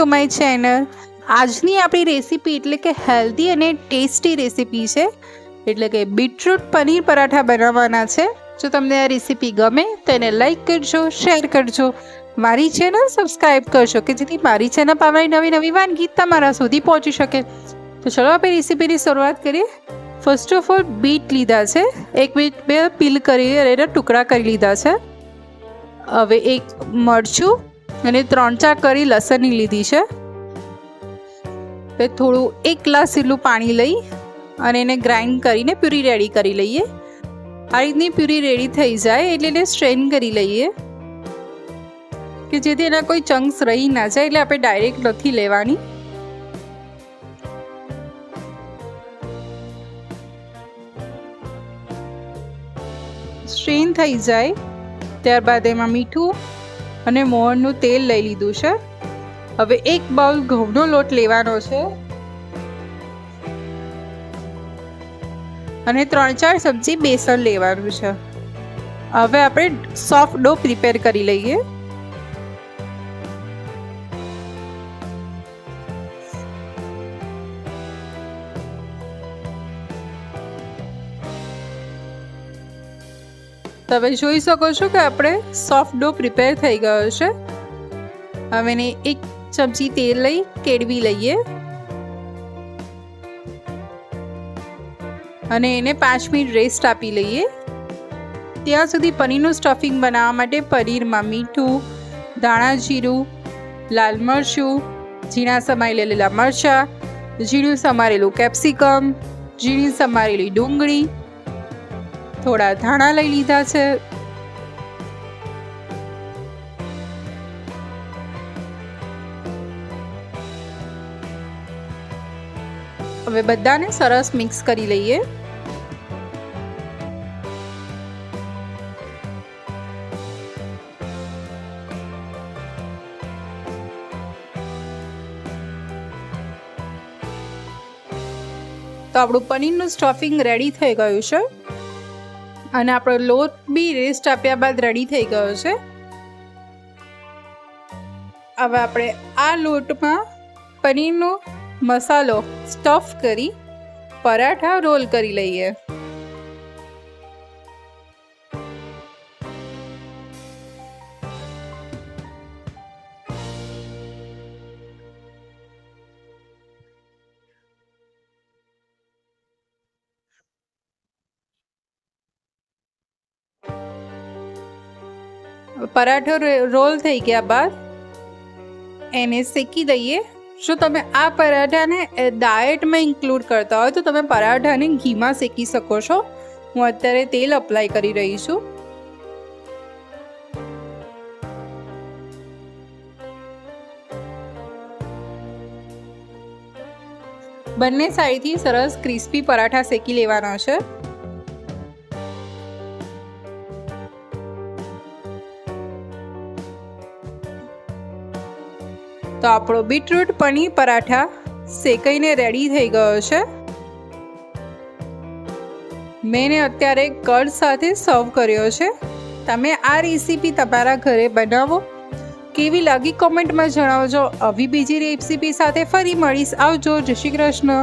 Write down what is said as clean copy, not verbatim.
To my channel. આજની આપણી recipe એટલે કે હેલ્ધી અને ટેસ્ટી રેસીપી છે, એટલે કે બીટરૂટ પનીર પરાઠા બનાવવાના છે. જો તમને આ રેસીપી ગમે તો એને લાઈક કરજો, શેર કરજો, મારી ચેનલ સબસ્ક્રાઈબ કરજો કે જેથી મારી ચેનલ પર આવનારી નવી નવી વાનગી તમારા સુધી પહોંચી શકે. તો ચલો આપણે રેસીપીની શરૂઆત કરીએ. ફર્સ્ટ ઓફ ઓલ બીટ લીધા છે, એક બીટ બે પીલ કરી એના ટુકડા કરી લીધા છે. હવે એક મરચું અને 3-4 કરી લસણની લીધી છે. થોડું 1 ગ્લાસ જેટલું પાણી લઈ અને એને ગ્રાઇન્ડ કરીને પ્યુરી રેડી કરી લઈએ. આ રીતની પ્યુરી રેડી થઈ જાય એટલે એને સ્ટ્રેન કરી લઈએ કે જેથી એના કોઈ ચંક્સ રહી ના જાય, એટલે આપણે ડાયરેક્ટ નથી લેવાની. સ્ટ્રેન થઈ જાય ત્યારબાદ એમાં મીઠું અને મોહનનું તેલ લઈ લીધું છે. હવે 1 બાઉલ ઘઉંનો લોટ લેવાનો છે અને 3-4 ચમચી બેસન લેવાનું છે. હવે આપણે સોફ્ટ ડો પ્રિપેર કરી લઈએ. તમે જોઈ શકો છો કે આપણે સોફ્ટ ડો પ્રિપેર થઈ ગયો છે. હવે એને 1 ચમચી તેલ લઈ કેળવી લઈએ અને એને 5 મિનિટ રેસ્ટ આપી લઈએ. ત્યાં સુધી પનીરનું સ્ટફિંગ બનાવવા માટે પનીરમાં મીઠું, ધાણા જીરું, લાલ મરચું, ઝીણા સમારેલા મરચાં, ઝીણું સમારેલું કેપ્સિકમ, ઝીણી સમારેલી ડુંગળી, થોડા ધાણા લઈ લીધા છે. હવે બધાને સરસ મિક્સ કરી લઈએ. તો આપણું પનીરનું સ્ટફિંગ રેડી થઈ ગયું છે અને આપણો લોટ બી રેસ્ટ આપ્યા બાદ રેડી થઈ ગયો છે. હવે આપણે આ લોટમાં પનીરનો મસાલો સ્ટફ કરી પરાઠા રોલ કરી લઈએ. પરાઠો રોલ થઈ ગયા બાદ એને શેકી દઈએ. જો તમે આ પરાઠાને ડાયટમાં ઇન્ક્લુડ કરતા હોય તો તમે પરાઠાને ઘીમાં શેકી શકો છો. હું અત્યારે તેલ અપ્લાય કરી રહી છું. બંને સાઈડથી સરસ ક્રિસ્પી પરાઠા શેકી લેવાના છે. તો આપણો બીટરૂટ પનીર પરાઠા શેકાઈને રેડી થઈ ગયો છે. મેં અત્યારે કર્ડ સાથે સર્વ કર્યો છે. તમે આ રેસીપી તમારા ઘરે બનાવો. કેવી લાગી કોમેન્ટમાં જણાવજો. આવી બીજી રેસીપી સાથે ફરી મળીશ. આવજો. જય શ્રી કૃષ્ણ.